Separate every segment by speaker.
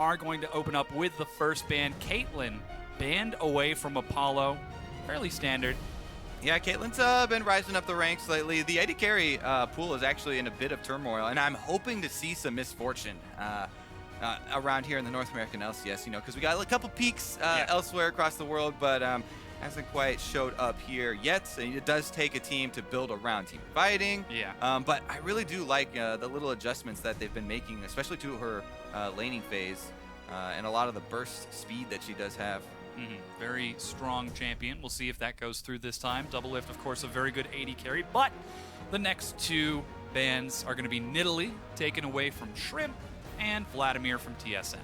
Speaker 1: are going to open up with the first ban. Caitlyn banned away from Apollo. Fairly standard.
Speaker 2: Yeah, Caitlyn's been rising up the ranks lately. The AD carry pool is actually in a bit of turmoil, and I'm hoping to see some misfortune around here in the North American LCS, you know, because we got a couple peaks elsewhere across the world, but hasn't quite showed up here yet. So it does take a team to build around team fighting.
Speaker 1: Yeah.
Speaker 2: But I really do like the little adjustments that they've been making, especially to her laning phase and a lot of the burst speed that she does have.
Speaker 1: Very strong champion. We'll see if that goes through this time. Doublelift, of course, a very good AD carry, but the next two bans are going to be Nidalee, taken away from Shrimp, and Vladimir from TSM.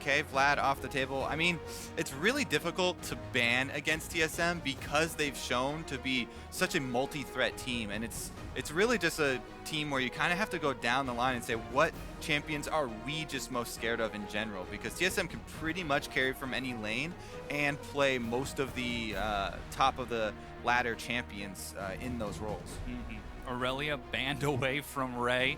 Speaker 2: Okay, Vlad off the table. I mean, it's really difficult to ban against TSM because they've shown to be such a multi-threat team, and it's really just a team where you kind of have to go down the line and say, what champions are we just most scared of in general? Because TSM can pretty much carry from any lane and play most of the top of the ladder champions in those roles.
Speaker 1: Aurelia banned away from Ray.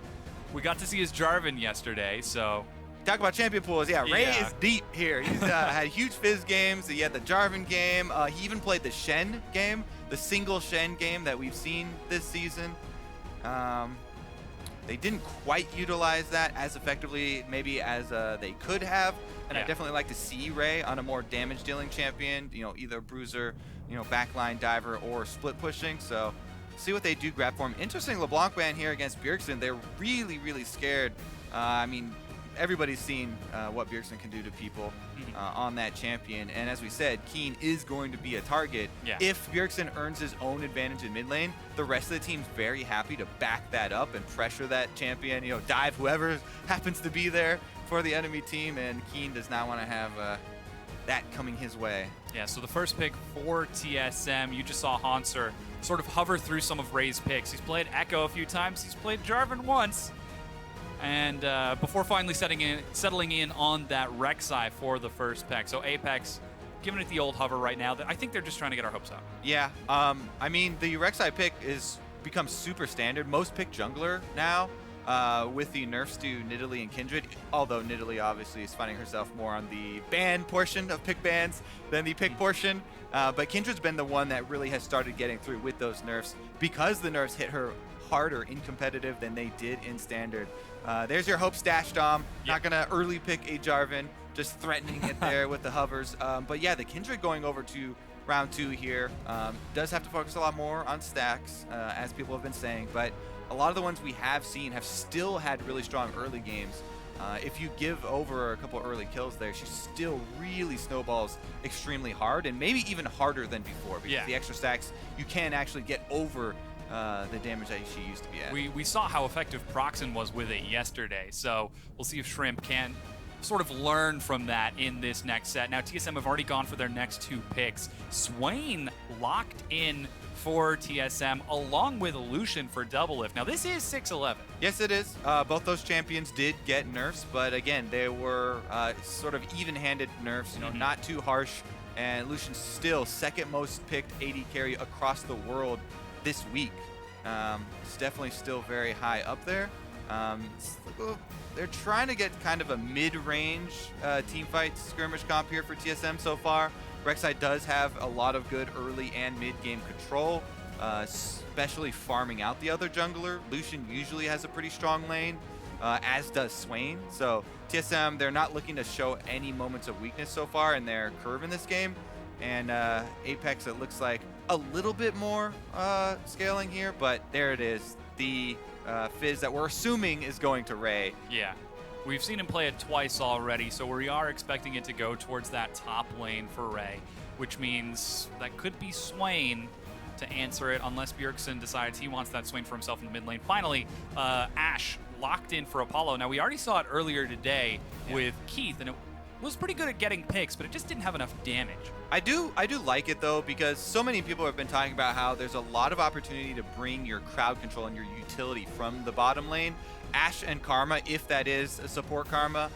Speaker 1: We got to see his Jarvan yesterday, so...
Speaker 2: Talk about champion pools. Yeah, Ray is deep here. He's had huge Fizz games. He had the Jarvan game. He even played the Shen game, the single Shen game that we've seen this season. They didn't quite utilize that as effectively maybe as they could have. And I definitely like to see Ray on a more damage-dealing champion, you know, either bruiser, you know, backline diver, or split pushing. So see what they do grab for him. Interesting LeBlanc ban here against Bjergsen. They're really, really scared. I mean, everybody's seen what Bjergsen can do to people on that champion. And as we said, Keen is going to be a target. If Bjergsen earns his own advantage in mid lane, the rest of the team's very happy to back that up and pressure that champion, you know, dive whoever happens to be there for the enemy team. And Keen does not want to have that coming his way.
Speaker 1: Yeah, so the first pick for TSM, you just saw Hanser sort of hover through some of Ray's picks. He's played Echo a few times. He's played Jarvan once. And before finally settling in on that Rek'Sai for the first pick. So APX giving it the old hover right now. I think they're just trying to get our hopes up.
Speaker 2: Yeah, I mean, the Rek'Sai pick is become super standard. Most pick jungler now with the nerfs to Nidalee and Kindred, although Nidalee obviously is finding herself more on the ban portion of pick bans than the pick portion. But Kindred's been the one that really has started getting through with those nerfs because the nerfs hit her harder in competitive than they did in standard. There's your hope stash, Dom. Not going to early pick a Jarvan, just threatening it there with the hovers. But yeah, the Kindred going over to round 2 here does have to focus a lot more on stacks, as people have been saying. But a lot of the ones we have seen have still had really strong early games. If you give over a couple early kills there, she still really snowballs extremely hard, and maybe even harder than before, because the extra stacks, you can actually get over the damage that she used to be at.
Speaker 1: We saw how effective Proxen was with it yesterday, so we'll see if Shrimp can sort of learn from that in this next set. Now, TSM have already gone for their next 2 picks. Swain locked in for TSM, along with Lucian for Doublelift. Now, this is 6-11.
Speaker 2: Yes, it is. Both those champions did get nerfs, but again, they were sort of even-handed nerfs, you know, not too harsh. And Lucian's still second most picked AD carry across the world this week. It's definitely still very high up there. They're trying to get kind of a mid-range teamfight skirmish comp here for TSM so far. Rek'Sai does have a lot of good early and mid-game control, especially farming out the other jungler. Lucian usually has a pretty strong lane, as does Swain. So TSM, they're not looking to show any moments of weakness so far in their curve in this game. And Apex, it looks like a little bit more scaling here, but there it is. The Fizz that we're assuming is going to Ray.
Speaker 1: Yeah. We've seen him play it twice already, so we are expecting it to go towards that top lane for Ray, which means that could be Swain to answer it, unless Bjergsen decides he wants that Swain for himself in the mid lane. Finally, Ashe locked in for Apollo. Now, we already saw it earlier today with Keith, and it was pretty good at getting picks, but it just didn't have enough damage.
Speaker 2: I do like it, though, because so many people have been talking about how there's a lot of opportunity to bring your crowd control and your utility from the bottom lane. Ashe and Karma, if that is a support Karma,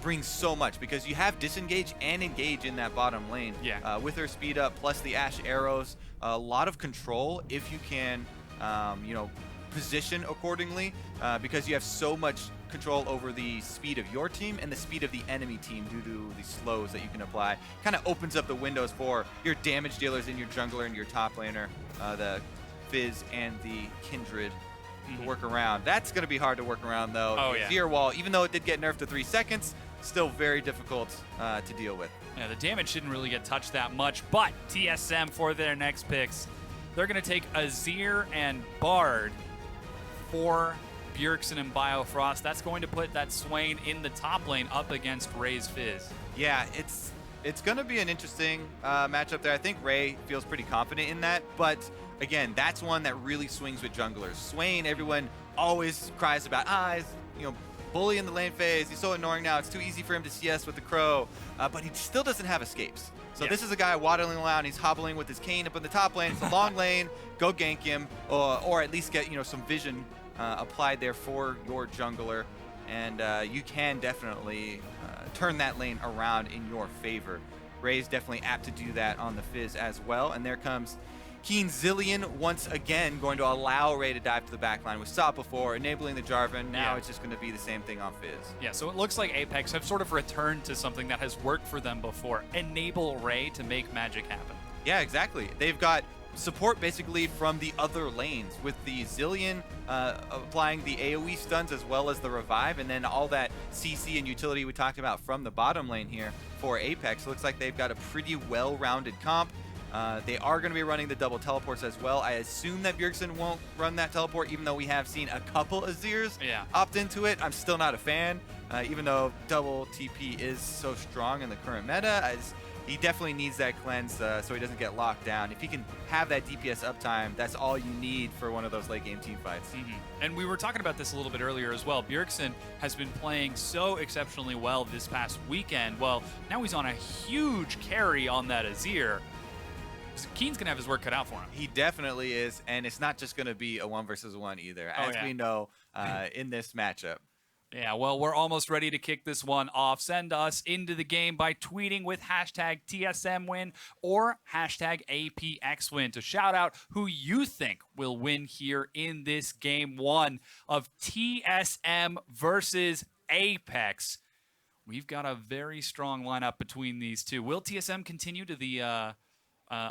Speaker 2: brings so much, because you have disengage and engage in that bottom lane. With her speed up plus the Ashe arrows, a lot of control if you can, you know, position accordingly because you have so much control over the speed of your team and the speed of the enemy team due to the slows that you can apply. Kind of opens up the windows for your damage dealers in your jungler and your top laner, the Fizz and the Kindred, to work around. That's going to be hard to work around, though.
Speaker 1: Oh, yeah.
Speaker 2: Zero Wall, even though it did get nerfed to 3 seconds, still very difficult to deal with.
Speaker 1: Yeah, the damage didn't really get touched that much, but TSM for their next picks, they're going to take Azir and Bard for Bjergsen and Biofrost. That's going to put that Swain in the top lane up against Ray's Fizz.
Speaker 2: Yeah, it's going to be an interesting matchup there. I think Ray feels pretty confident in that, but again, that's one that really swings with junglers. Swain, everyone always cries about, bully in the lane phase. He's so annoying now. It's too easy for him to CS with the Crow, but he still doesn't have escapes. So this is a guy waddling around. He's hobbling with his cane up in the top lane. It's a long lane. Go gank him, or at least get some vision applied there for your jungler, and you can definitely turn that lane around in your favor. Ray's definitely apt to do that on the Fizz as well, and there comes Keen Zillion once again, going to allow Ray to dive to the backline. We saw it before, enabling the Jarvan. Now it's just going to be the same thing on Fizz.
Speaker 1: Yeah, so it looks like Apex have sort of returned to something that has worked for them before. Enable Ray to make magic happen.
Speaker 2: Yeah, exactly. They've got support basically from the other lanes, with the Zillion applying the AoE stuns as well as the revive, and then all that CC and utility we talked about from the bottom lane here for Apex. Looks like they've got a pretty well-rounded comp. They are going to be running the double teleports as well. I assume that Bjergsen won't run that teleport, even though we have seen a couple Azirs opt into it. I'm still not a fan, even though double TP is so strong in the current meta. He definitely needs that cleanse so he doesn't get locked down. If he can have that DPS uptime, that's all you need for one of those late game team fights.
Speaker 1: And we were talking about this a little bit earlier as well. Bjergsen has been playing so exceptionally well this past weekend. Well, now he's on a huge carry on that Azir. Keen's going to have his work cut out for him.
Speaker 2: He definitely is, and it's not just going to be a 1 versus 1 either, as we know in this matchup.
Speaker 1: Yeah, well, we're almost ready to kick this one off. Send us into the game by tweeting with hashtag TSMWin or hashtag APXWin to shout out who you think will win here in this game 1 of TSM versus Apex. We've got a very strong lineup between these two. Will TSM continue to the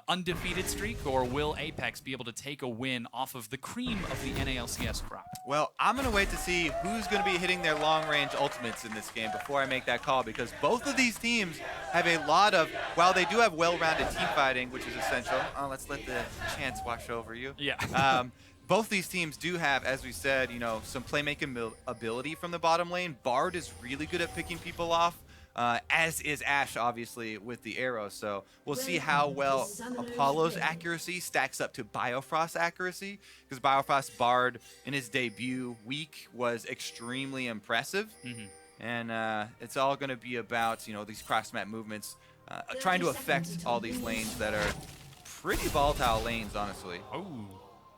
Speaker 1: undefeated streak, or will Apex be able to take a win off of the cream of the NALCS crop?
Speaker 2: Well, I'm going to wait to see who's going to be hitting their long-range ultimates in this game before I make that call, because both of these teams have a lot of, while they do have well-rounded team fighting, which is essential. Let's let the chance wash over you.
Speaker 1: Yeah.
Speaker 2: Both these teams do have, as we said, some playmaking ability from the bottom lane. Bard is really good at picking people off. As is Ashe, obviously, with the arrow. So we'll see how well Apollo's accuracy stacks up to Biofrost's accuracy, because Biofrost Bard in his debut week was extremely impressive. And it's all going to be about, these cross-map movements, trying to affect all these lanes that are pretty volatile lanes, honestly.
Speaker 1: Oh,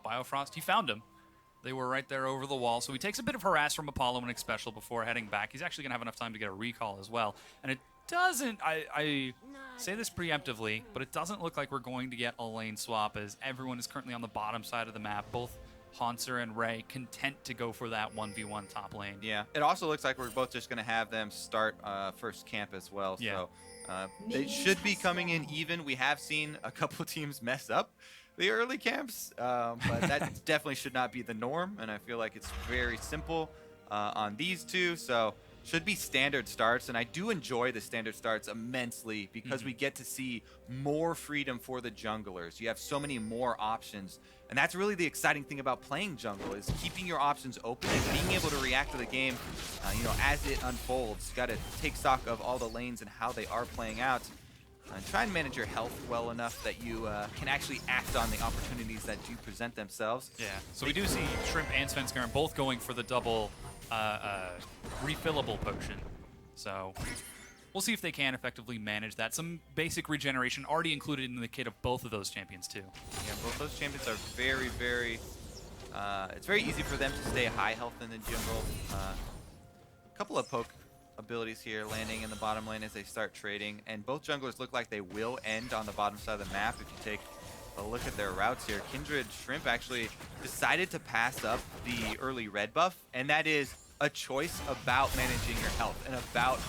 Speaker 1: Biofrost, he found him. They were right there over the wall. So he takes a bit of harass from Apollo in special before heading back. He's actually going to have enough time to get a recall as well. And it doesn't, I say this preemptively, but it doesn't look like we're going to get a lane swap, as everyone is currently on the bottom side of the map. Both Haunter and Ray content to go for that 1v1 top lane.
Speaker 2: Yeah, it also looks like we're both just going to have them start first camp as well.
Speaker 1: Yeah.
Speaker 2: So they should be coming in even. We have seen a couple teams mess up the early camps, but that definitely should not be the norm, and I feel like it's very simple on these two, so should be standard starts. And I do enjoy the standard starts immensely, because we get to see more freedom for the junglers. You have so many more options, and that's really the exciting thing about playing jungle, is keeping your options open and being able to react to the game as it unfolds. You got to take stock of all the lanes and how they are playing out. And try and manage your health well enough that you can actually act on the opportunities that do present themselves.
Speaker 1: Yeah, so we do see Shrimp and Svenskaren both going for the double refillable potion. So we'll see if they can effectively manage that. Some basic regeneration already included in the kit of both of those champions too.
Speaker 2: Yeah, both those champions are very, very... it's very easy for them to stay high health in the jungle. A couple of poke abilities here landing in the bottom lane as they start trading, and both junglers look like they will end on the bottom side of the map. If you take a look at their routes here. Kindred Shrimp actually decided to pass up the early red buff, and that is a choice about managing your health and about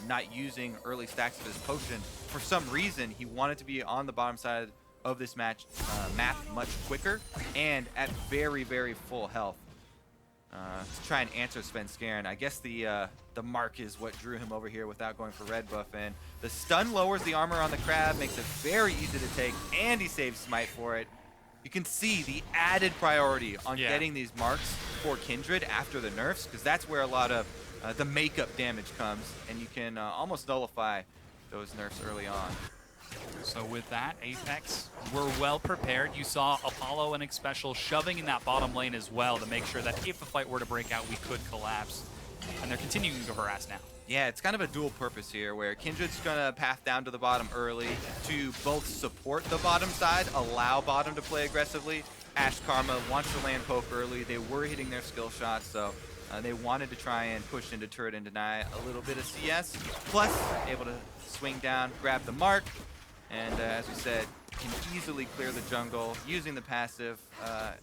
Speaker 2: not using early stacks of his potion. For some reason, he wanted to be on the bottom side of this map much quicker and at very, very full health to try and answer Svenskeren. I guess the mark is what drew him over here without going for red buff, and the stun lowers the armor on the crab, makes it very easy to take, and he saves smite for it. You can see the added priority on getting these marks for Kindred after the nerfs, because that's where a lot of the makeup damage comes, and you can almost nullify those nerfs early on.
Speaker 1: So with that, Apex were well prepared. You saw Apollo and Xpecial shoving in that bottom lane as well to make sure that if the fight were to break out, we could collapse. And they're continuing to harass now.
Speaker 2: Yeah, it's kind of a dual purpose here, where Kindred's going to path down to the bottom early to both support the bottom side, allow bottom to play aggressively. Ash Karma wants to land poke early. They were hitting their skill shots, so they wanted to try and push into turret and deny a little bit of CS. Plus, able to swing down, grab the mark, and as we said, can easily clear the jungle using the passive. Not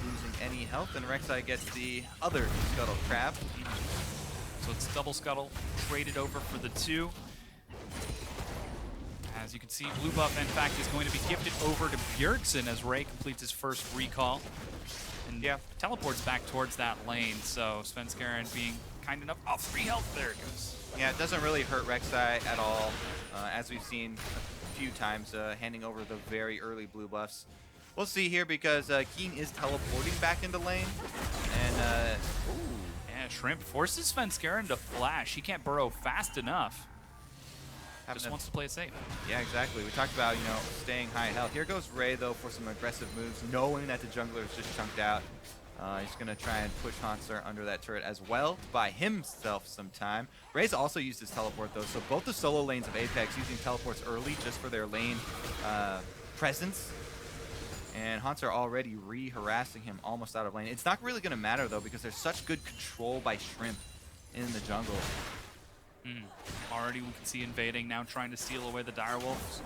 Speaker 2: losing any health, and Rek'Sai gets the other Scuttle Crab.
Speaker 1: So it's double Scuttle, traded over for the 2. As you can see, blue buff, in fact, is going to be gifted over to Bjergsen as Ray completes his first recall. And teleports back towards that lane, so Svenskeren being kind enough. Oh, 3 health, there it goes.
Speaker 2: Yeah, it doesn't really hurt Rek'Sai at all, as we've seen a few times, handing over the very early blue buffs. We'll see here, because Keen is teleporting back into lane, and
Speaker 1: yeah, Shrimp forces Svenskeren to flash. He can't burrow fast enough. Just wants to play it safe.
Speaker 2: Yeah, exactly. We talked about, staying high health. Here goes Ray, though, for some aggressive moves, knowing that the jungler is just chunked out. He's going to try and push Hansar under that turret as well to buy himself some time. Ray's also used his teleport, though, so both the solo lanes of Apex using teleports early just for their lane presence. And Hansar already re-harassing him almost out of lane. It's not really going to matter, though, because there's such good control by Shrimp in the jungle.
Speaker 1: Already we can see invading, now trying to steal away the direwolves.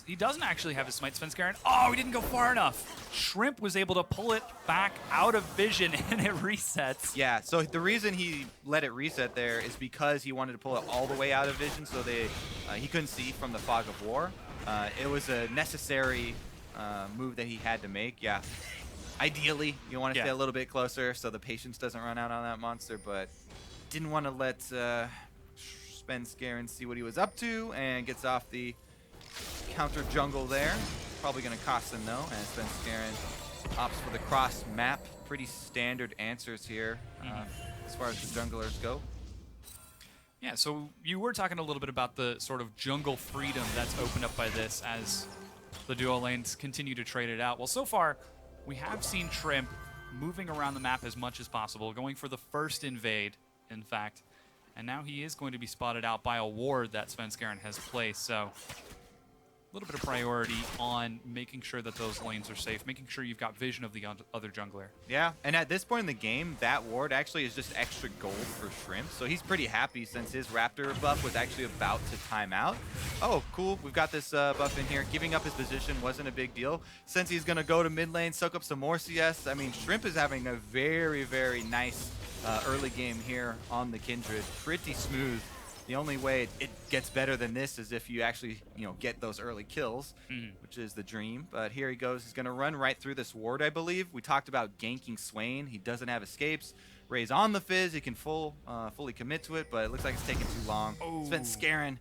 Speaker 1: He doesn't actually have his smite, Svenskeren. Oh, he didn't go far enough. Shrimp was able to pull it back out of vision and it resets.
Speaker 2: Yeah, so the reason he let it reset there is because he wanted to pull it all the way out of vision, so he couldn't see from the fog of war. It was a necessary move that he had to make. Yeah, ideally you want to stay a little bit closer so the patience doesn't run out on that monster, but didn't want to let Svenskeren see what he was up to, and gets off the counter jungle there. Probably going to cost him, though, as Svenskeren opts for the cross map. Pretty standard answers here as far as the junglers go.
Speaker 1: Yeah, so you were talking a little bit about the sort of jungle freedom that's opened up by this as the duo lanes continue to trade it out. Well, so far, we have seen Shrimp moving around the map as much as possible, going for the first invade, in fact. And now he is going to be spotted out by a ward that Svenskeren has placed, so a little bit of priority on making sure that those lanes are safe, making sure you've got vision of the other jungler.
Speaker 2: Yeah, and at this point in the game, that ward actually is just extra gold for Shrimp, so he's pretty happy since his Raptor buff was actually about to time out. Oh, cool, we've got this buff in here. Giving up his position wasn't a big deal. Since he's going to go to mid lane, soak up some more CS, I mean, Shrimp is having a very, very nice early game here on the Kindred. Pretty smooth. The only way it gets better than this is if you actually, get those early kills, which is the dream. But here he goes. He's going to run right through this ward, I believe. We talked about ganking Swain. He doesn't have escapes. Ray's on the Fizz. He can fully commit to it, but it looks like it's taking too long.
Speaker 1: Oh.
Speaker 2: Svenskeren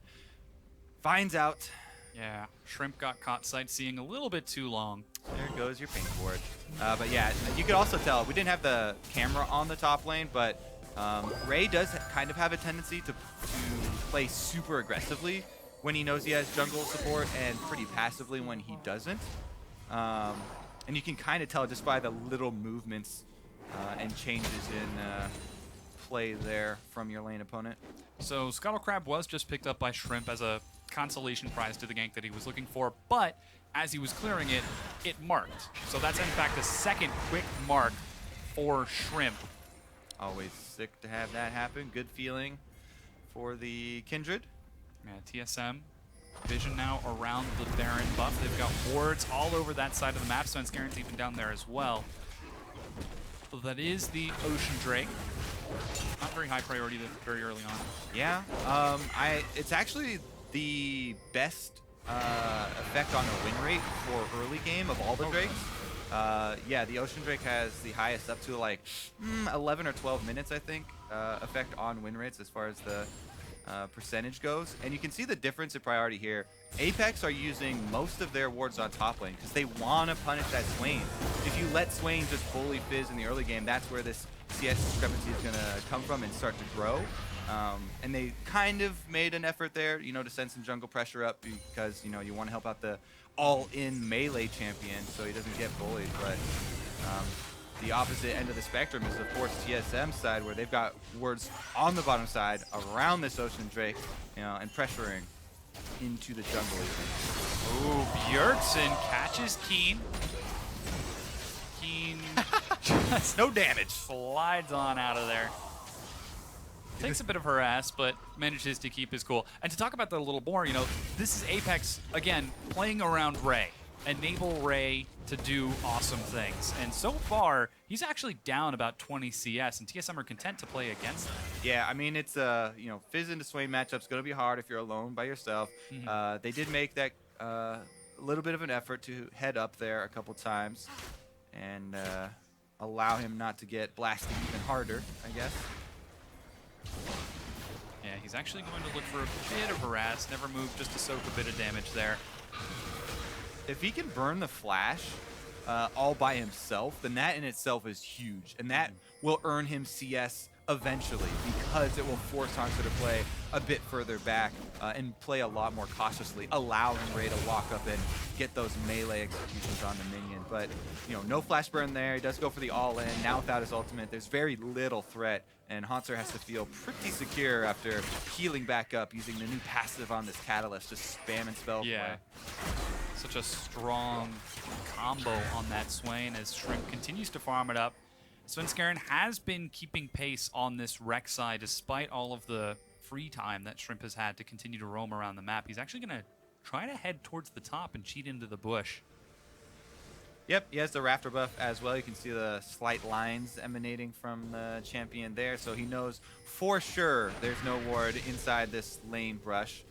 Speaker 2: finds out.
Speaker 1: Yeah, Shrimp got caught sightseeing a little bit too long.
Speaker 2: There goes your pink ward. But yeah, you could also tell, we didn't have the camera on the top lane, but Ray does kind of have a tendency to play super aggressively when he knows he has jungle support, and pretty passively when he doesn't. And you can kind of tell just by the little movements and changes in play there from your lane opponent.
Speaker 1: So Scuttle Crab was just picked up by Shrimp as a consolation prize to the gank that he was looking for, but as he was clearing it, it marked. So that's in fact a second quick mark for Shrimp.
Speaker 2: Always sick to have that happen. Good feeling for the Kindred.
Speaker 1: Yeah, TSM Vision now around the Baron buff. They've got wards all over that side of the map. Svenskaren's even down there as well. So that is the Ocean Drake. Not very high priority very early on.
Speaker 2: Yeah, it's actually the best effect on the win rate for early game of all the Drakes. Yeah, the Ocean Drake has the highest up to like 11 or 12 minutes, I think, effect on win rates as far as the percentage goes. And you can see the difference in priority here. APX are using most of their wards on top lane because they want to punish that Swain. If you let Swain just bully Fizz in the early game, that's where this CS discrepancy is going to come from and start to grow. And they kind of made an effort there, you know, to send some jungle pressure up because, you know, you want to help out the all-in melee champion so he doesn't get bullied. But the opposite end of the spectrum is, of course, TSM's side, where they've got wards on the bottom side around this Ocean Drake, you know, and pressuring into the jungle.
Speaker 1: Ooh, Bjergsen catches Keen. Keen just
Speaker 2: no damage.
Speaker 1: Slides on out of there. Takes a bit of harass, but manages to keep his cool. And to talk about that a little more, you know, this is Apex, again, playing around Ray. Enable Ray to do awesome things. And so far, he's actually down about 20 CS, and TSM are content to play against him.
Speaker 2: Yeah, I mean, it's, you know, Fizz into Swain matchup's going to be hard if you're alone by yourself. They did make that a little bit of an effort to head up there a couple times and allow him not to get blasted even harder, I guess.
Speaker 1: Yeah, he's actually going to look for a bit of harass, never move just to soak a bit of damage there.
Speaker 2: If he can burn the flash all by himself, then that in itself is huge. And that will earn him CS eventually because it will force Hanzo to play a bit further back and play a lot more cautiously, allowing Ray to walk up and get those melee executions on the minion. But, you know, no flash burn there. He does go for the all-in. Now without his ultimate, there's very little threat. And Hanzo has to feel pretty secure after healing back up using the new passive on this Catalyst, just spamming spell play.
Speaker 1: Such a strong combo on that Swain as Shrimp continues to farm it up. Svenskaren has been keeping pace on this Rek'Sai despite all of the free time that Shrimp has had to continue to roam around the map. He's actually going to try to head towards the top and cheat into the bush.
Speaker 2: Yep, he has the Rafter buff as well. You can see the slight lines emanating from the champion there, so he knows for sure there's no ward inside this lane brush.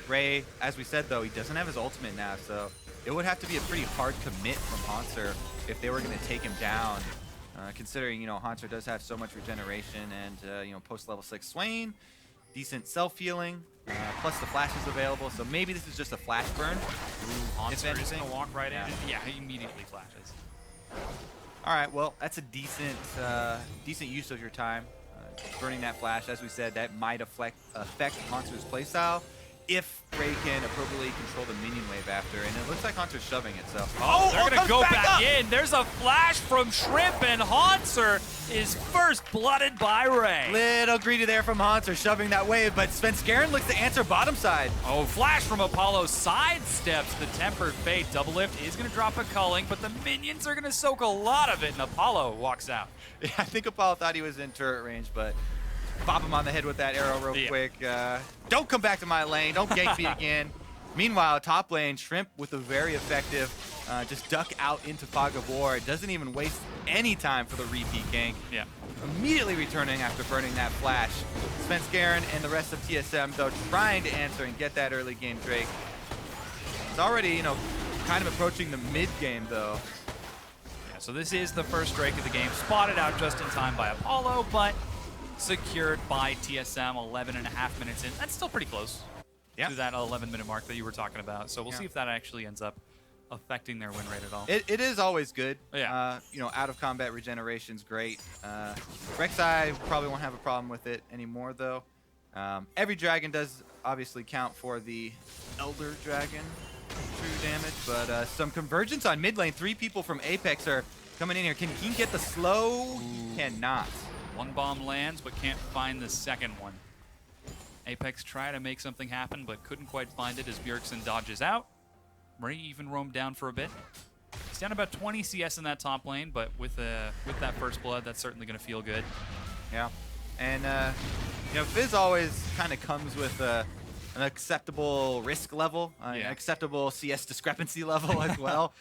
Speaker 2: Ray, as we said though, he doesn't have his ultimate now, so it would have to be a pretty hard commit from Hanzo if they were going to take him down. Considering, you know, Hanzo does have so much regeneration and, you know, post level 6 Swain, decent self-healing, plus the flash is available, so maybe this is just a flash burn.
Speaker 1: Hanzo is going to walk right in. Yeah, he immediately flashes.
Speaker 2: All right, well, that's a decent use of your time. Burning that flash, as we said, that might affect Hanzo's playstyle if Ray can appropriately control the minion wave after, and it looks like Hanzo's shoving it, so...
Speaker 1: Oh, they're going to go back in. There's a flash from Shrimp, and Hanzo is first blooded by Ray.
Speaker 2: Little greedy there from Hanzo, shoving that wave, but Svenskaren looks to answer bottom side.
Speaker 1: Oh, flash from Apollo sidesteps the Tempered Fate. Double lift is going to drop a culling, but the minions are going to soak a lot of it, and Apollo walks out.
Speaker 2: Yeah, I think Apollo thought he was in turret range, but pop him on the head with that arrow real quick. Don't come back to my lane. Don't gank me again. Meanwhile, top lane, Shrimp with a very effective just duck out into Fog of War. Doesn't even waste any time for the repeat gank.
Speaker 1: Yeah.
Speaker 2: Immediately returning after burning that flash. Svenskaren and the rest of TSM, though, trying to answer and get that early game Drake. It's already, you know, kind of approaching the mid game, though.
Speaker 1: Yeah, so this is the first Drake of the game. Spotted out just in time by Apollo, but secured by TSM 11.5 minutes in. That's still pretty close to that 11-minute mark that you were talking about. So we'll see if that actually ends up affecting their win rate at all.
Speaker 2: It is always good.
Speaker 1: Yeah.
Speaker 2: You know, out of combat regeneration's great. Rek'Sai probably won't have a problem with it anymore, though. Every dragon does obviously count for the Elder Dragon true damage, but some convergence on mid lane. 3 people from Apex are coming in here. Can Keen get the slow? Cannot.
Speaker 1: One bomb lands, but can't find the second one. Apex tried to make something happen, but couldn't quite find it as Bjergsen dodges out. Ray even roamed down for a bit. He's down about 20 CS in that top lane, but with that first blood, that's certainly going to feel good.
Speaker 2: Yeah. And, you know, Fizz always kind of comes with a an acceptable risk level, an acceptable CS discrepancy level as well.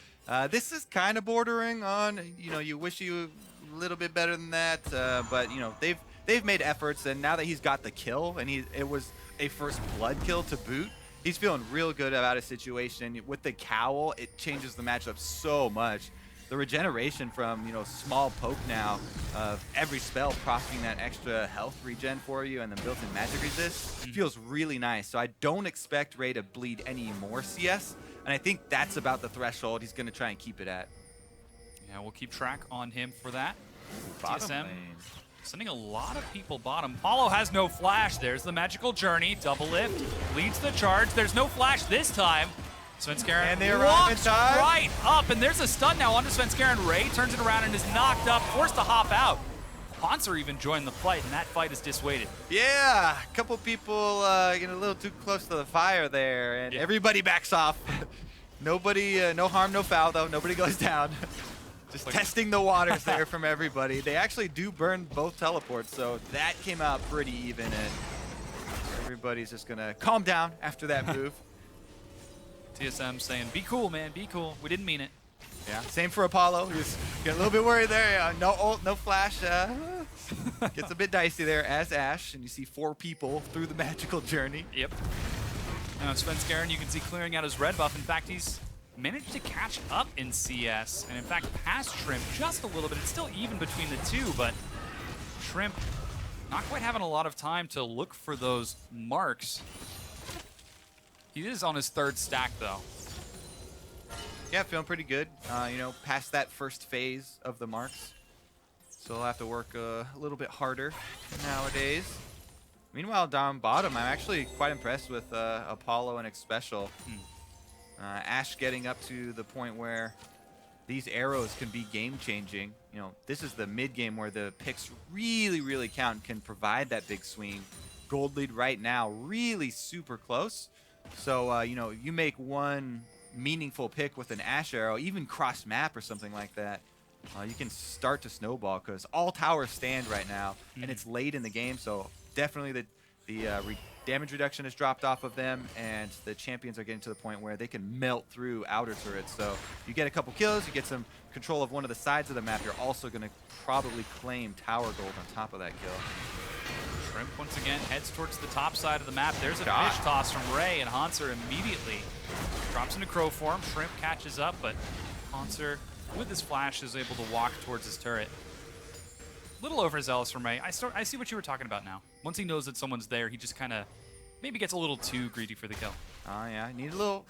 Speaker 2: This is kind of bordering on, you wish you a little bit better than that, but they've made efforts, and now that he's got the kill, and it was a first blood kill to boot, he's feeling real good about his situation. With the cowl, it changes the matchup so much. The regeneration from, small poke now of every spell proccing that extra health regen for you and then built-in magic resist feels really nice. So I don't expect Ray to bleed any more CS, and I think that's about the threshold he's going to try and keep it at.
Speaker 1: Yeah, we'll keep track on him for that.
Speaker 2: Bottom
Speaker 1: TSM
Speaker 2: lane.
Speaker 1: sending a lot of people bottom. Paulo has no flash. There's the magical journey. Double lift leads the charge. There's no flash this time. Svenskeren walks right up, and there's a stun now onto Svenskeren. Ray turns it around and is knocked up, forced to hop out. Hanser even joined the fight, and that fight is dissuaded.
Speaker 2: Yeah, a couple people getting a little too close to the fire there, and everybody backs off. Nobody, no harm, no foul, though. Nobody goes down. Just testing the waters there from everybody. They actually do burn both teleports, so that came out pretty even, and everybody's just going to calm down after that move.
Speaker 1: TSM saying, be cool, man, be cool. We didn't mean it.
Speaker 2: Yeah, same for Apollo. He's getting a little bit worried there. No ult, no flash. Gets a bit dicey there as Ashe, and you see 4 people through the magical journey.
Speaker 1: Yep. Now Svenskeren, you can see clearing out his red buff. In fact, he's managed to catch up in CS, and in fact, past Shrimp just a little bit. It's still even between the two, but Shrimp not quite having a lot of time to look for those marks. He is on his 3rd stack, though.
Speaker 2: Yeah, feeling pretty good. Past that first phase of the marks. So he'll have to work a little bit harder nowadays. Meanwhile, down bottom, I'm actually quite impressed with Apollo and Xpecial. Ashe getting up to the point where these arrows can be game-changing. This is the mid-game where the picks really, really count and can provide that big swing. Gold lead right now, really super close. So, you make one meaningful pick with an Ashe arrow, even cross map or something like that, you can start to snowball because all towers stand right now, and it's late in the game, so definitely the damage reduction has dropped off of them, and the champions are getting to the point where they can melt through outer turrets. So you get a couple kills, you get some control of one of the sides of the map, you're also going to probably claim tower gold on top of that kill.
Speaker 1: Shrimp once again heads towards the top side of the map. There's a fish toss from Ray, and Hanser immediately drops into crow form. Shrimp catches up, but Hanser, with his flash, is able to walk towards his turret. A little overzealous from Ray. I see what you were talking about now. Once he knows that someone's there, he just kind of maybe gets a little too greedy for the kill.
Speaker 2: Oh, yeah. Need a little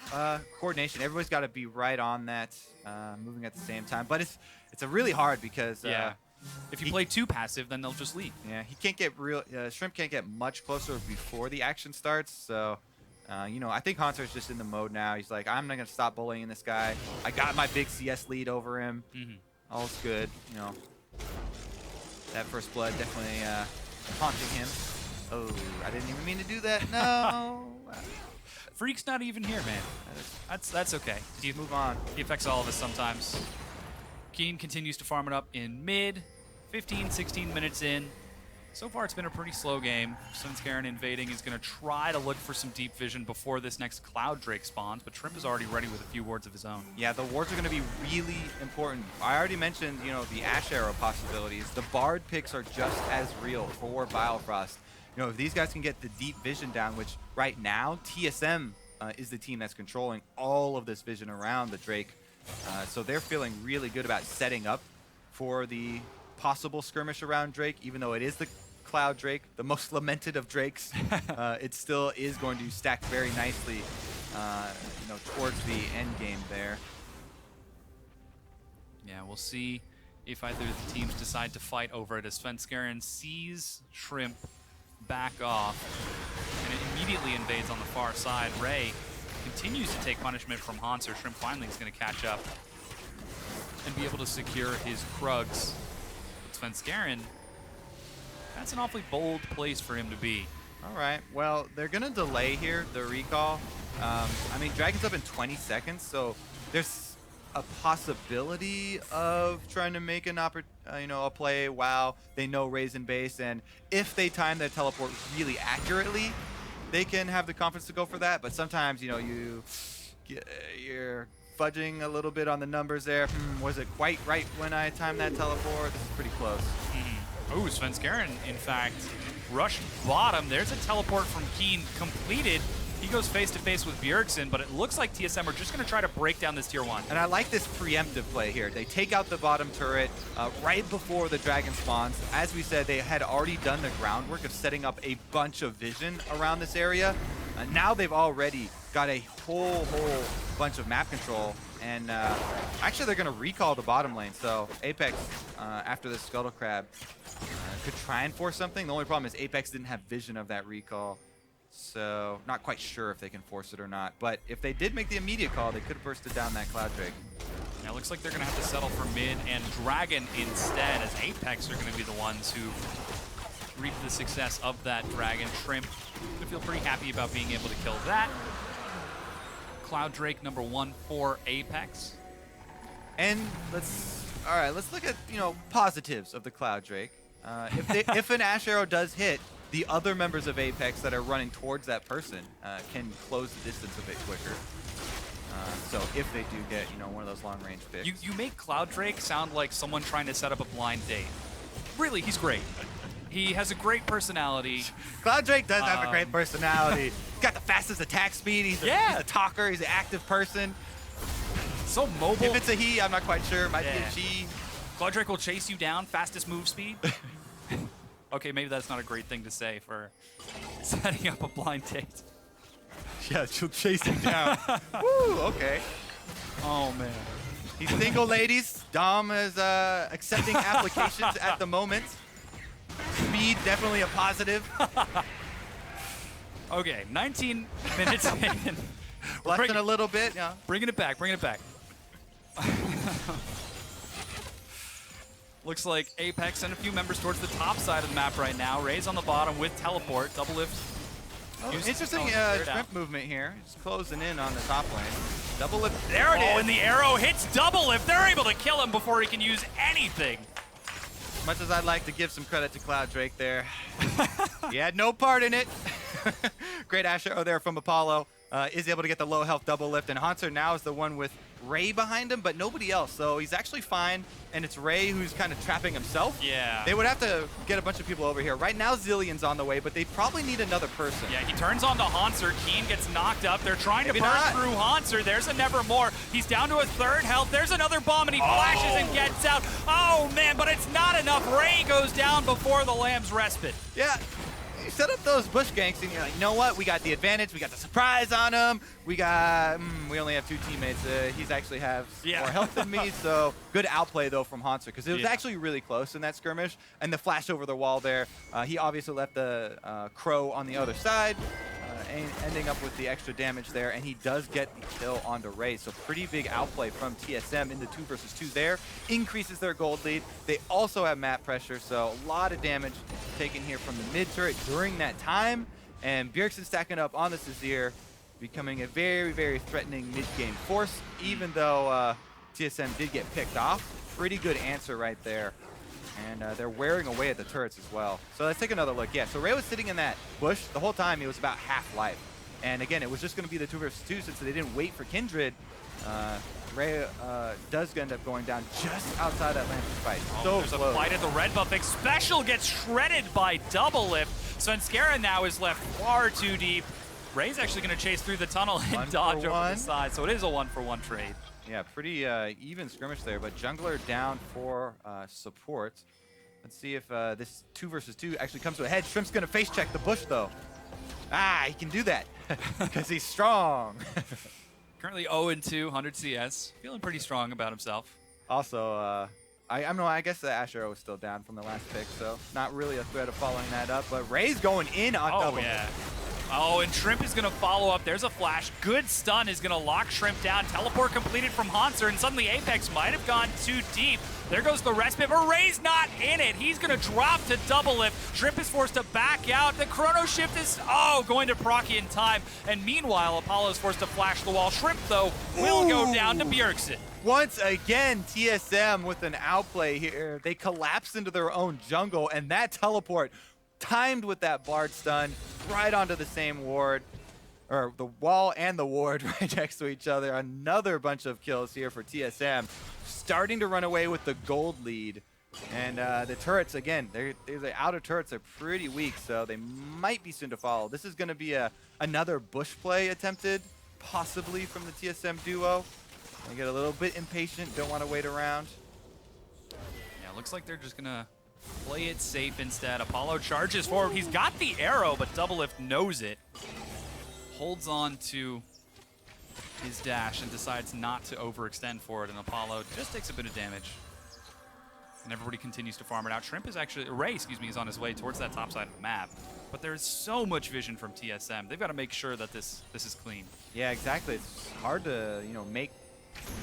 Speaker 2: coordination. Everybody's got to be right on that, moving at the same time. But it's a really hard because...
Speaker 1: if you play too passive, then they'll just leave.
Speaker 2: Yeah, he can't get Shrimp can't get much closer before the action starts. So, I think Hanser's just in the mode now. He's like, I'm not going to stop bullying this guy. I got my big CS lead over him. All's good. That first blood definitely haunting him. Oh, I didn't even mean to do that. No.
Speaker 1: Freak's not even here, man. That's okay.
Speaker 2: Just move on.
Speaker 1: He affects all of us sometimes. Keen continues to farm it up in mid. 15, 16 minutes in. So far, it's been a pretty slow game. Svenskeren invading is going to try to look for some deep vision before this next Cloud Drake spawns, but Shrimp is already ready with a few wards of his own. Yeah, the wards are going to be really important. I already mentioned, the Ashe arrow possibilities. The Bard picks are just as real for Biofrost. If these guys can get the deep vision down, which right now, TSM is the team that's controlling all of this vision around the Drake. So they're feeling really good about setting up for the possible skirmish around Drake, even though it is the Cloud Drake, the most lamented of Drakes. It still is going to stack very nicely, towards the end game there. Yeah, we'll see if either of the teams decide to fight over it as Svenskeren sees Shrimp back off, and it immediately invades on the far side. Ray continues to take punishment from Hanser. Shrimp finally is going to catch up and be able to secure his Krugs. But Svenskeren, that's an awfully bold place for him to be.
Speaker 2: All right, well, they're going to delay here, the recall. Dragon's up in 20 seconds, so there's a possibility of trying to make an a play while they know Ray's in base, and if they time their teleport really accurately, they can have the confidence to go for that, but sometimes, you know, you're fudging a little bit on the numbers there. Was it quite right when I timed that teleport? This is pretty close.
Speaker 1: Oh, Svenskeren, in fact, rushed bottom. There's a teleport from Keen completed. He goes face-to-face with Bjergsen, but it looks like TSM are just going to try to break down this tier 1.
Speaker 2: And I like this preemptive play here. They take out the bottom turret right before the dragon spawns. As we said, they had already done the groundwork of setting up a bunch of vision around this area. Now they've already got a whole bunch of map control. And actually, they're going to recall the bottom lane. So APX, after this Scuttle Crab, could try and force something. The only problem is APX didn't have vision of that recall. So not quite sure if they can force it or not. But if they did make the immediate call, they could have bursted down that Cloud Drake.
Speaker 1: Now it looks like they're going to have to settle for mid and Dragon instead, as Apex are going to be the ones who reap the success of that Dragon. Shrimp going to feel pretty happy about being able to kill that. Cloud Drake number 1 for Apex.
Speaker 2: And let's look at, you know, positives of the Cloud Drake. If an Ash Arrow does hit, the other members of Apex that are running towards that person can close the distance a bit quicker. So if they do get, you know, one of those long-range picks.
Speaker 1: You make Cloud Drake sound like someone trying to set up a blind date. Really, he's great. He has a great personality.
Speaker 2: Cloud Drake does have a great personality. He's got the fastest attack speed. He's a talker. He's an active person.
Speaker 1: So mobile.
Speaker 2: If it's a he, I'm not quite sure. Might be a she.
Speaker 1: Cloud Drake will chase you down, fastest move speed. Okay, maybe that's not a great thing to say for setting up a blind date.
Speaker 2: Yeah, she'll chase him down. Woo, okay.
Speaker 1: Oh, man.
Speaker 2: He's single, ladies. Dom is accepting applications at the moment. Speed, definitely a positive.
Speaker 1: Okay, 19 minutes in.
Speaker 2: Less than a little bit, yeah.
Speaker 1: Bringing it back, bringing it back. Looks like Apex and a few members towards the top side of the map right now. Ray's on the bottom with teleport, double lift.
Speaker 2: Interesting shrimp movement here. Just closing in on the top lane. Double lift, there it is.
Speaker 1: Oh, and the arrow hits double lift. They're able to kill him before he can use anything.
Speaker 2: As much as I'd like to give some credit to Cloud Drake there, he had no part in it. Great Ash Arrow there from Apollo. Is able to get the low health double lift, and Haunter now is the one with Ray behind him, but nobody else. So he's actually fine, and it's Ray who's kind of trapping himself.
Speaker 1: Yeah.
Speaker 2: They would have to get a bunch of people over here. Right now, Zillion's on the way, but they probably need another person.
Speaker 1: Yeah, he turns on to Haunter. Keen gets knocked up. They're trying to burn through Haunter. There's a Nevermore. He's down to a third health. There's another bomb, and he flashes and gets out. Oh, man, but it's not enough. Ray goes down before the Lamb's respite.
Speaker 2: Yeah. You set up those bush ganks and you're like, you know what? We got the advantage. We got the surprise on him. We only have 2 teammates. He's actually has more health than me. So good outplay though from Haunter, because it was actually really close in that skirmish. And the flash over the wall there. He obviously left the Crow on the other side, ending up with the extra damage there. And he does get the kill onto Ray. So pretty big outplay from TSM in the 2 versus 2 there. Increases their gold lead. They also have map pressure, so a lot of damage taken here from the mid turret during that time. And Bjergsen stacking up on the Azir, becoming a very, very threatening mid-game force, even though TSM did get picked off. Pretty good answer right there. And they're wearing away at the turrets as well. So let's take another look. Yeah, so Ray was sitting in that bush the whole time. He was about half life. And again, it was just going to be the 2 versus 2 since they didn't wait for Kindred. Ray does end up going down just outside that Lantern fight.
Speaker 1: There's a fight at the red buff. Big special gets shredded by double lift. Svenskeren now is left far too deep. Ray's actually going to chase through the tunnel and dodge over the side. So it is a 1-for-1 trade.
Speaker 2: Yeah, pretty even skirmish there, but jungler down for support. Let's see if this 2 versus 2 actually comes to a head. Shrimp's going to face check the bush though. He can do that because he's strong.
Speaker 1: Currently 0-2, 100 CS. Feeling pretty strong about himself.
Speaker 2: Also, I guess the Ash Arrow was still down from the last pick, so not really a threat of following that up. But Ray's going in on double.
Speaker 1: Yeah. Oh, and Shrimp is going to follow up. There's a flash. Good stun is going to lock Shrimp down. Teleport completed from Haunter, and suddenly Apex might have gone too deep. There goes the respite, but Ray's not in it. He's going to drop to double lift. Shrimp is forced to back out. The chrono shift is, going to Procky in time. And meanwhile, Apollo is forced to flash the wall. Shrimp, though, will go down to Bjergsen.
Speaker 2: Once again, TSM with an outplay here. They collapse into their own jungle, and that teleport timed with that Bard stun right onto the same ward, or the wall and the ward right next to each other. Another bunch of kills here for TSM, starting to run away with the gold lead. And the turrets, again, the outer turrets are pretty weak, so they might be soon to follow. This is going to be another bush play attempted, possibly from the TSM duo. They get a little bit impatient, don't want to wait around.
Speaker 1: Yeah, looks like they're just going to play it safe instead. Apollo charges forward. He's got the arrow, but Doublelift knows it. Holds on to his dash and decides not to overextend for it, and Apollo just takes a bit of damage. And everybody continues to farm it out. Shrimp is actually, Ray, excuse me, is on his way towards that top side of the map. But there's so much vision from TSM. They've got to make sure that this is clean.
Speaker 2: Yeah, exactly. It's hard to, you know, make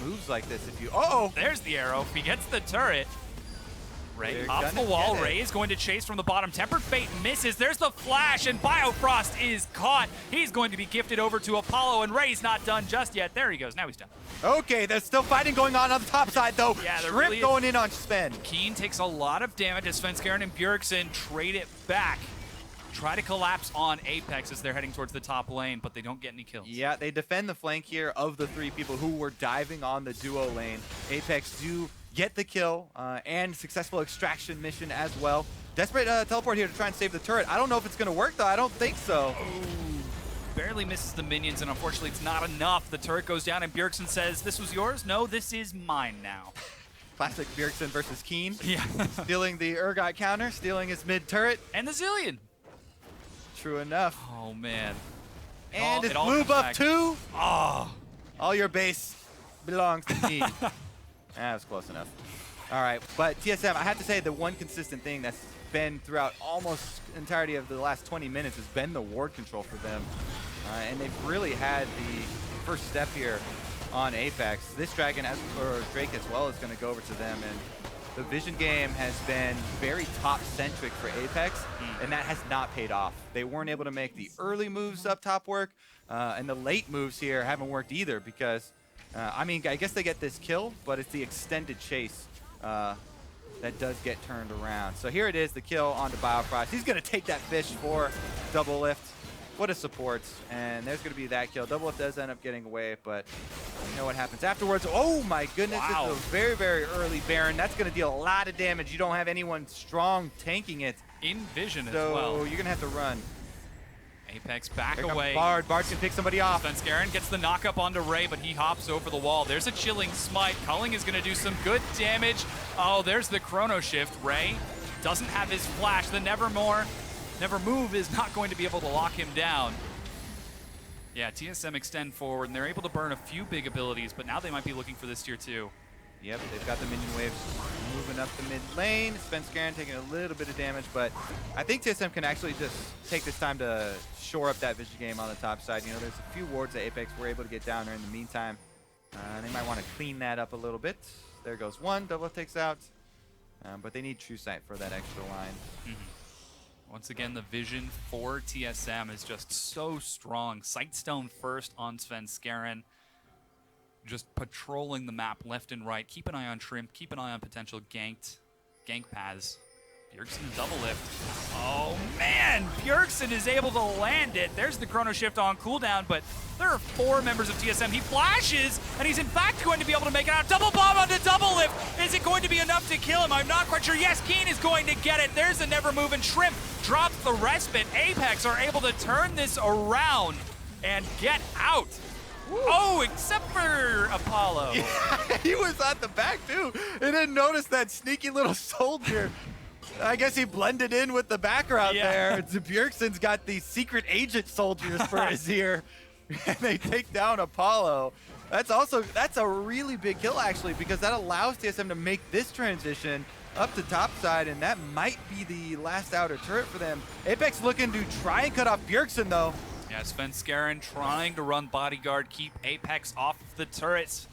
Speaker 2: moves like this if you, oh!
Speaker 1: There's the arrow. He gets the turret. Ray off the wall. Ray is going to chase from the bottom. Tempered Fate misses. There's the flash, and Biofrost is caught. He's going to be gifted over to Apollo, and Ray's not done just yet. There he goes. Now he's done.
Speaker 2: Okay, there's still fighting going on the top side, though.
Speaker 1: Yeah,
Speaker 2: Shrimp
Speaker 1: really
Speaker 2: going in on Sven.
Speaker 1: Keen takes a lot of damage as Svenskeren and Bjergsen trade it back. Try to collapse on Apex as they're heading towards the top lane, but they don't get any kills.
Speaker 2: Yeah, they defend the flank here of the three people who were diving on the duo lane. Apex do get the kill and successful extraction mission as well. Desperate teleport here to try and save the turret. I don't know if it's going to work, though. I don't think so.
Speaker 1: Barely misses the minions, and unfortunately it's not enough. The turret goes down, and Bjergsen says, "This was yours? No, this is mine now."
Speaker 2: Classic Bjergsen versus Keen.
Speaker 1: Yeah.
Speaker 2: Stealing the Urgot counter, stealing his mid turret.
Speaker 1: And the Zillion.
Speaker 2: True enough.
Speaker 1: Oh, man.
Speaker 2: And it's blue buff too.
Speaker 1: Oh.
Speaker 2: All your base belongs to me. That was close enough. All right, but TSM, I have to say the one consistent thing that's been throughout almost entirety of the last 20 minutes has been the ward control for them. And they've really had the first step here on Apex. This Dragon, or Drake as well, is going to go over to them. And the vision game has been very top-centric for Apex, and that has not paid off. They weren't able to make the early moves up top work, and the late moves here haven't worked either because, I mean, I guess they get this kill, but it's the extended chase that does get turned around. So here it is, the kill onto Biofrost. He's going to take that fish for Doublelift. What a support. And there's going to be that kill. Doublelift does end up getting away, but you know what happens afterwards. Oh my goodness,
Speaker 1: wow.
Speaker 2: It's a very, very early Baron. That's going to deal a lot of damage. You don't have anyone strong tanking it.
Speaker 1: In vision as
Speaker 2: So
Speaker 1: well.
Speaker 2: you're going to have to run.
Speaker 1: Apex back
Speaker 2: Here
Speaker 1: away.
Speaker 2: Bard can pick somebody off.
Speaker 1: Svenskeren gets the knock up onto Ray, but he hops over the wall. There's a chilling smite. Culling is going to do some good damage. Oh, there's the chrono shift. Ray doesn't have his flash. The Never Move is not going to be able to lock him down. Yeah, TSM extend forward, and they're able to burn a few big abilities, but now they might be looking for this tier 2.
Speaker 2: Yep, they've got the minion waves moving up the mid lane. Svenskeren taking a little bit of damage, but I think TSM can actually just take this time to shore up that vision game on the top side. You know, there's a few wards that Apex were able to get down there in the meantime. They might want to clean that up a little bit. There goes one, Doublelift takes out. But they need True Sight for that extra line.
Speaker 1: Once again, the vision for TSM is just so strong. Sightstone first on Svenskeren. Just patrolling the map left and right. Keep an eye on Shrimp. Keep an eye on potential gank paths. Bjergsen Doublelift. Oh man, Bjergsen is able to land it. There's the chrono shift on cooldown, but there are 4 members of TSM. He flashes, and he's in fact going to be able to make it out. Double bomb onto Doublelift. Is it going to be enough to kill him? I'm not quite sure. Yes, Keen is going to get it. There's the Never Move, and Shrimp drops the respite. Apex are able to turn this around and get out. Woo. Oh, except for Apollo.
Speaker 2: Yeah, he was at the back too. He didn't notice that sneaky little soldier. I guess he blended in with the background there. Bjergsen's got these secret agent soldiers for his ear. And they take down Apollo. That's a really big kill actually, because that allows TSM to make this transition up to top side, and that might be the last outer turret for them. Apex looking to try and cut off Bjergsen though.
Speaker 1: Yeah, Svenskeren trying to run bodyguard, keep Apex off the turrets.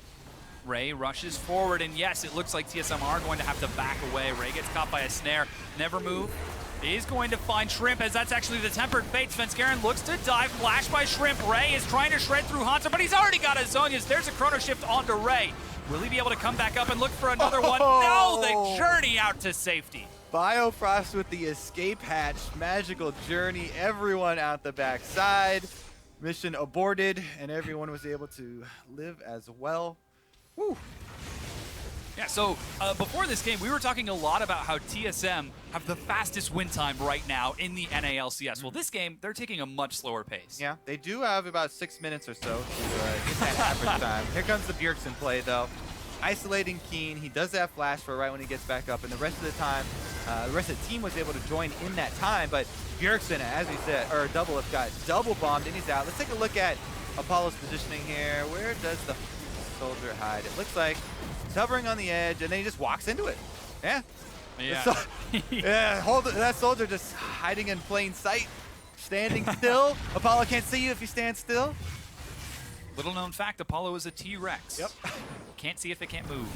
Speaker 1: Ray rushes forward, and yes, it looks like TSM are going to have to back away. Ray gets caught by a snare. Never Move is going to find Shrimp, as that's actually the Tempered Fate. Svenskeren looks to dive, flash by Shrimp. Ray is trying to shred through Hanzo, but he's already got his Zonias. There's a chrono shift onto Ray. Will he be able to come back up and look for another one? No, they journey out to safety.
Speaker 2: Biofrost with the escape hatch, magical journey, everyone out the backside. Mission aborted, and everyone was able to live as well. Woo.
Speaker 1: Yeah, so before this game, we were talking a lot about how TSM have the fastest win time right now in the NALCS. Well, this game, they're taking a much slower pace.
Speaker 2: Yeah, they do have about 6 minutes or so to get that average time. Here comes the Bjergsen play, though. Isolating Keen, he does have flash for right when he gets back up, and the rest of the time, the rest of the team was able to join in that time, but Bjergsen, as we said, or Doublelift got double bombed and he's out. Let's take a look at Apollo's positioning here. Where does the soldier hide? It looks like he's hovering on the edge, and then he just walks into it. Yeah.
Speaker 1: Yeah.
Speaker 2: Yeah, that soldier just hiding in plain sight, standing still. Apollo can't see you if you stand still.
Speaker 1: Little known fact, Apollo is a T-Rex.
Speaker 2: Yep.
Speaker 1: Can't see if it can't move.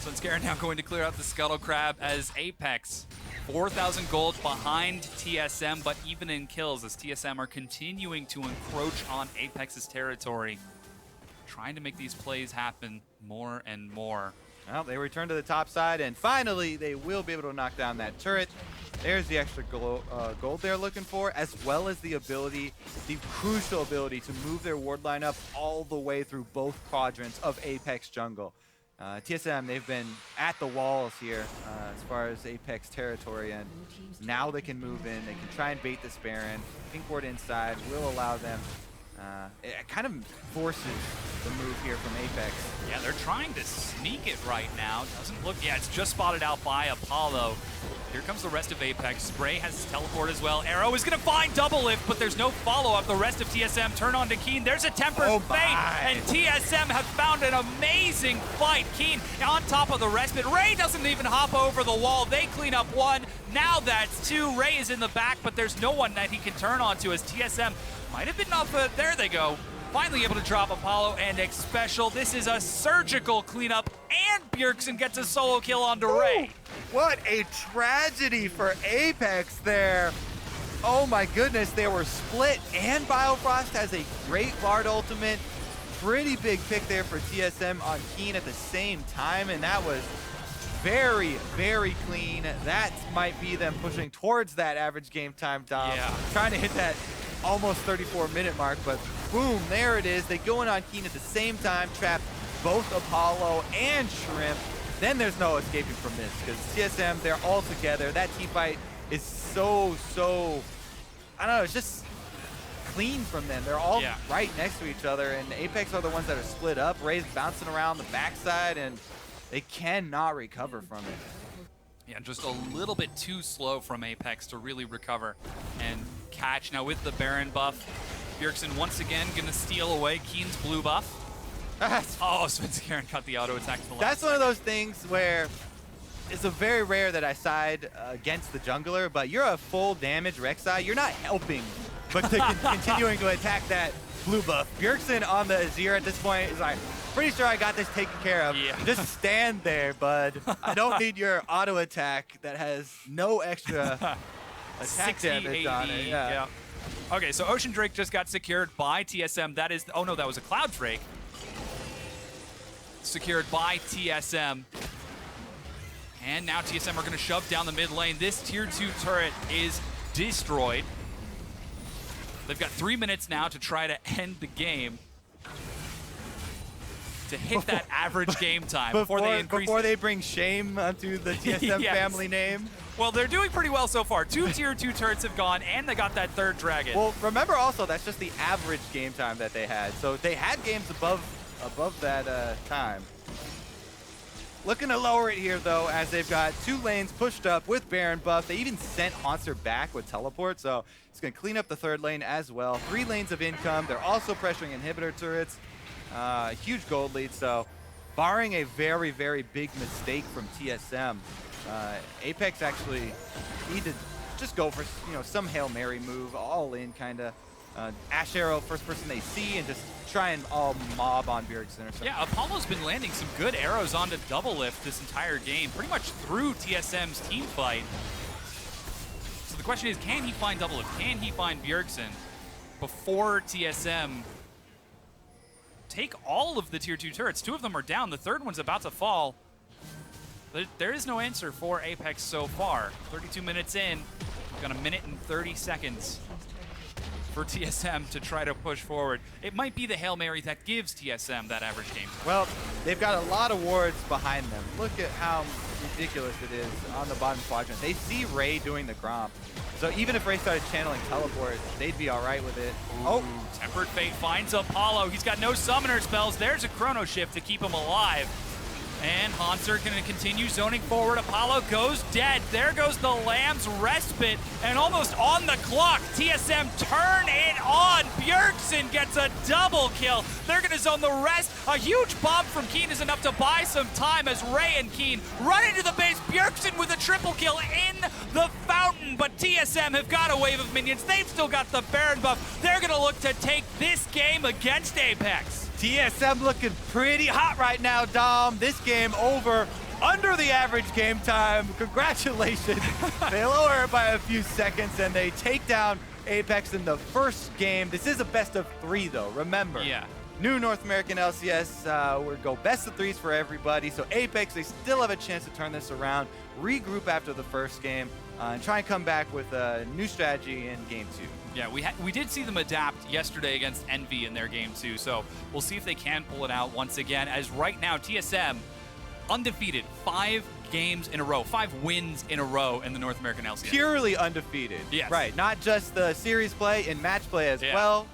Speaker 1: Svenskeren now going to clear out the Scuttle Crab as Apex 4,000 gold behind TSM, but even in kills as TSM are continuing to encroach on Apex's territory, trying to make these plays happen more and more.
Speaker 2: Well, they return to the top side, and finally they will be able to knock down that turret. There's the extra gold they're looking for, as well as the ability, the crucial ability to move their ward lineup all the way through both quadrants of Apex jungle. TSM, they've been at the walls here as far as Apex territory, and now they can move in. They can try and bait this Baron. Pink ward inside will allow them. It kind of forces the move here from Apex.
Speaker 1: Yeah, they're trying to sneak it right now. Doesn't look, yeah, it's just spotted out by Apollo. Here comes the rest of Apex. Spray has his teleport as well. Arrow is going to find Doublelift, but there's no follow-up. The rest of TSM turn on to Keen. There's a tempered fate, and TSM have found an amazing fight. Keen on top of the respite. Ray doesn't even hop over the wall. They clean up one. Now that's two. Ray is in the back, but there's no one that he can turn onto as TSM might have been up. There they go. Finally able to drop Apollo and X Special. This is a surgical cleanup, and Bjergsen gets a solo kill onto Ray.
Speaker 2: What a tragedy for Apex there. Oh my goodness, they were split, and Biofrost has a great Bard ultimate. Pretty big pick there for TSM on Keen at the same time, and that was very, very clean. That might be them pushing towards that average game time, Dom.
Speaker 1: Yeah.
Speaker 2: Trying to hit that almost 34-minute mark, but boom, there it is. They go in on Keen at the same time, trap both Apollo and Shrimp. Then there's no escaping from this, because TSM, they're all together. That team fight is so, I don't know, it's just clean from them. They're all right next to each other, and Apex are the ones that are split up. Ray's bouncing around the backside, and they cannot recover from it.
Speaker 1: Yeah, just a little bit too slow from Apex to really recover and catch. Now with the Baron buff, Bjergsen once again gonna steal away Keen's blue buff. Oh, Svenskeren got the auto attack to the left.
Speaker 2: That's one of those things where it's a very rare that I side against the jungler, but you're a full damage Rek'Sai. You're not helping, but continuing to attack that blue buff. Bjergsen on the Azir at this point is like, pretty sure I got this taken care of.
Speaker 1: Yeah.
Speaker 2: Just stand there, bud. I don't need your auto attack that has no extra attack damage on it.
Speaker 1: Yeah. Okay, so Ocean Drake just got secured by TSM. That is, oh no, that was a Cloud Drake. Secured by TSM. And now TSM are going to shove down the mid lane. This tier 2 turret is destroyed. They've got 3 minutes now to try to end the game. To hit that average game time before they
Speaker 2: bring shame onto the TSM family name.
Speaker 1: Well, they're doing pretty well so far. 2 tier 2 turrets have gone, and they got that third dragon.
Speaker 2: Well, remember also, that's just the average game time that they had. So they had games above that time. Looking to lower it here, though, as they've got 2 lanes pushed up with Baron buff. They even sent Haunter back with teleport, so it's going to clean up the 3rd lane as well. 3 lanes of income. They're also pressuring inhibitor turrets. Huge gold lead, so barring a very, very big mistake from TSM, Apex actually need to just go for some Hail Mary move, all in kind of. Ash Arrow, first person they see, and just try and all mob on Bjergsen or something.
Speaker 1: Yeah, Apollo's been landing some good arrows onto Doublelift this entire game, pretty much through TSM's team fight. So the question is, can he find Doublelift? Can he find Bjergsen before TSM take all of the tier 2 turrets? 2 of them are down. The 3rd one's about to fall. There is no answer for Apex so far. 32 minutes in, we've got a minute and 30 seconds for TSM to try to push forward. It might be the Hail Mary that gives TSM that average game time.
Speaker 2: Well, they've got a lot of wards behind them. Look at how ridiculous it is on the bottom quadrant. They see Ray doing the Gromp. So even if Ray started channeling teleport, they'd be all right with it.
Speaker 1: Oh, Tempered Fate finds Apollo. He's got no summoner spells. There's a Chrono Shift to keep him alive. And Hanser going to continue zoning forward. Apollo goes dead. There goes the Lamb's Respite. And almost on the clock, TSM turn it on. Bjergsen gets a double kill. They're going to zone the rest. A huge bomb from Keen is enough to buy some time as Ray and Keen run into the base. Bjergsen with a triple kill in the fountain. But TSM have got a wave of minions. They've still got the Baron buff. They're going to look to take this game against Apex.
Speaker 2: TSM looking pretty hot right now, Dom. This game over under the average game time. Congratulations. They lower it by a few seconds, and they take down Apex in the first game. This is a best of 3, though. Remember.
Speaker 1: Yeah.
Speaker 2: New North American LCS, we go best of 3s for everybody. So Apex, they still have a chance to turn this around, regroup after the first game, and try and come back with a new strategy in game 2.
Speaker 1: Yeah, we did see them adapt yesterday against Envy in their game 2, so we'll see if they can pull it out once again, as right now TSM undefeated 5 games in a row, 5 wins in a row in the North American LCS.
Speaker 2: Purely undefeated.
Speaker 1: Yes.
Speaker 2: Right, not just the series play, in match play as well.